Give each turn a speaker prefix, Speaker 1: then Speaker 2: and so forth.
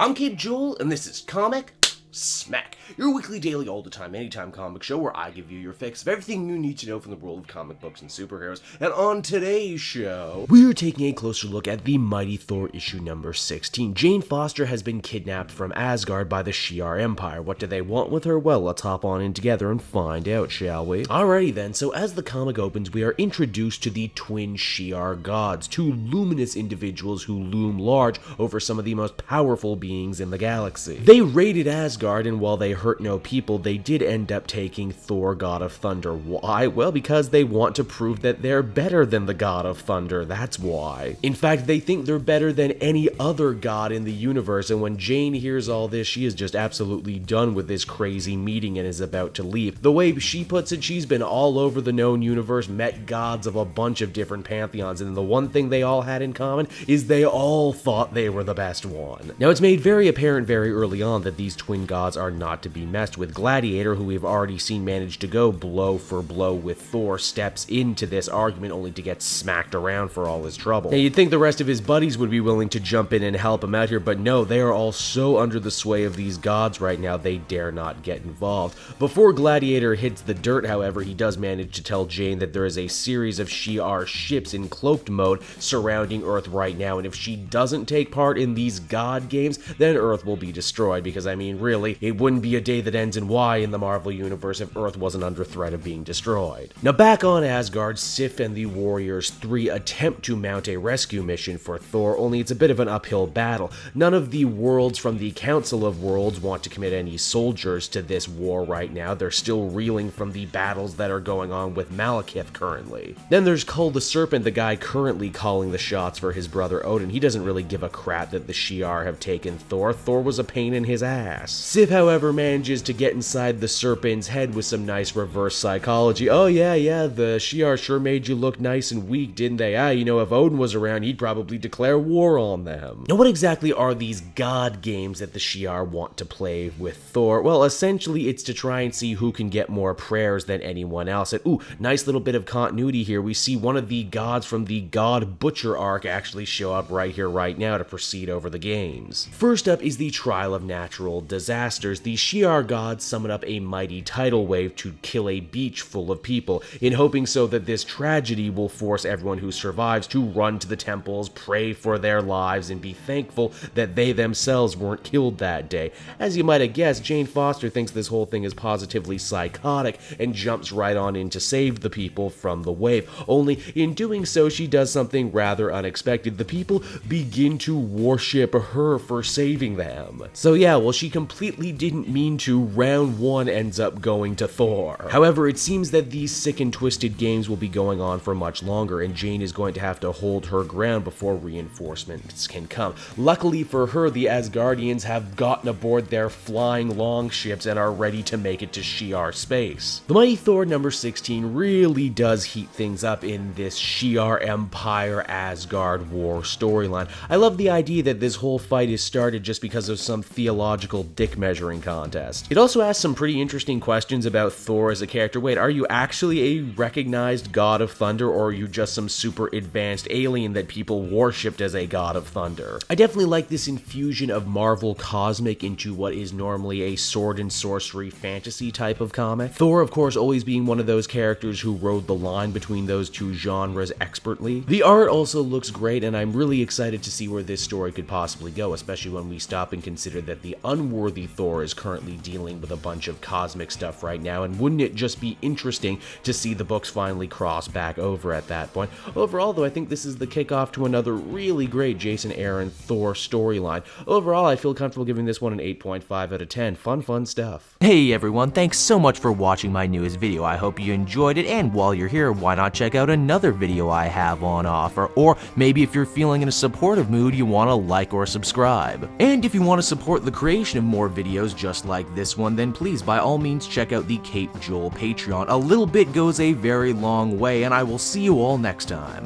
Speaker 1: I'm Cape Joel, and this is Comic Smack, your weekly, daily, all the time, anytime comic show where I give you your fix of everything you need to know from the world of comic books and superheroes. And on today's show, we're taking a closer look at the Mighty Thor issue number 16. Jane Foster has been kidnapped from Asgard by the SHI'AR Empire. What do they want with her? Well, let's hop on in together and find out, shall we? Alrighty then, so as the comic opens, we are introduced to the twin SHI'AR gods, two luminous individuals who loom large over some of the most powerful beings in the galaxy. They raided Asgard, and while they hurt no people, they did end up taking Thor, God of Thunder. Why? Well, because they want to prove that they're better than the God of Thunder, that's why. In fact, they think they're better than any other god in the universe, and when Jane hears all this, she is just absolutely done with this crazy meeting and is about to leave. The way she puts it, she's been all over the known universe, met gods of a bunch of different pantheons, and the one thing they all had in common is they all thought they were the best one. Now, it's made very apparent very early on that these twin gods are not to be messed with. Gladiator, who we've already seen manage to go blow for blow with Thor, steps into this argument only to get smacked around for all his trouble. Now, you'd think the rest of his buddies would be willing to jump in and help him out here, but no, they are all so under the sway of these gods right now, they dare not get involved. Before Gladiator hits the dirt, however, he does manage to tell Jane that there is a series of SHI'AR ships in cloaked mode surrounding Earth right now, and if she doesn't take part in these god games, then Earth will be destroyed, because I mean, really, it wouldn't be a day that ends in Y in the Marvel Universe if Earth wasn't under threat of being destroyed. Now, back on Asgard, Sif and the Warriors 3 attempt to mount a rescue mission for Thor, only it's a bit of an uphill battle. None of the worlds from the Council of Worlds want to commit any soldiers to this war right now. They're still reeling from the battles that are going on with Malekith currently. Then there's Kull the Serpent, the guy currently calling the shots for his brother Odin. He doesn't really give a crap that the SHI'AR have taken Thor. Thor was a pain in his ass. Sif, however, manages to get inside the Serpent's head with some nice reverse psychology. Oh yeah, the SHI'AR sure made you look nice and weak, didn't they? You know, if Odin was around, he'd probably declare war on them. Now, what exactly are these god games that the SHI'AR want to play with Thor? Well, essentially, it's to try and see who can get more prayers than anyone else. And ooh, nice little bit of continuity here. We see one of the gods from the God Butcher arc actually show up right here, right now, to proceed over the games. First up is the Trial of Natural Disasters. The SHI'AR gods summon up a mighty tidal wave to kill a beach full of people, in hoping so that this tragedy will force everyone who survives to run to the temples, pray for their lives, and be thankful that they themselves weren't killed that day. As you might have guessed, Jane Foster thinks this whole thing is positively psychotic and jumps right on in to save the people from the wave. Only in doing so, she does something rather unexpected. The people begin to worship her for saving them. So yeah, well, she completely didn't mean to. Round 1 ends up going to Thor. However, it seems that these sick and twisted games will be going on for much longer, and Jane is going to have to hold her ground before reinforcements can come. Luckily for her, the Asgardians have gotten aboard their flying longships and are ready to make it to SHI'AR space. The Mighty Thor number 16 really does heat things up in this SHI'AR Empire Asgard war storyline. I love the idea that this whole fight is started just because of some theological dick measuring contest. It also asks some pretty interesting questions about Thor as a character. Wait, are you actually a recognized god of thunder, or are you just some super advanced alien that people worshipped as a god of thunder? I definitely like this infusion of Marvel cosmic into what is normally a sword and sorcery fantasy type of comic. Thor, of course, always being one of those characters who rode the line between those two genres expertly. The art also looks great, and I'm really excited to see where this story could possibly go, especially when we stop and consider that the unworthy Thor is currently dealing with a bunch of cosmic stuff right now, and wouldn't it just be interesting to see the books finally cross back over at that point? Overall, though, I think this is the kickoff to another really great Jason Aaron Thor storyline. Overall, I feel comfortable giving this one an 8.5 out of 10. Fun stuff.
Speaker 2: Hey everyone, thanks so much for watching my newest video. I hope you enjoyed it, and while you're here, why not check out another video I have on offer? Or maybe if you're feeling in a supportive mood, you want to like or subscribe. And if you want to support the creation of more videos just like this one, then please by all means check out the Cape Joel Patreon. A little bit goes a very long way, and I will see you all next time.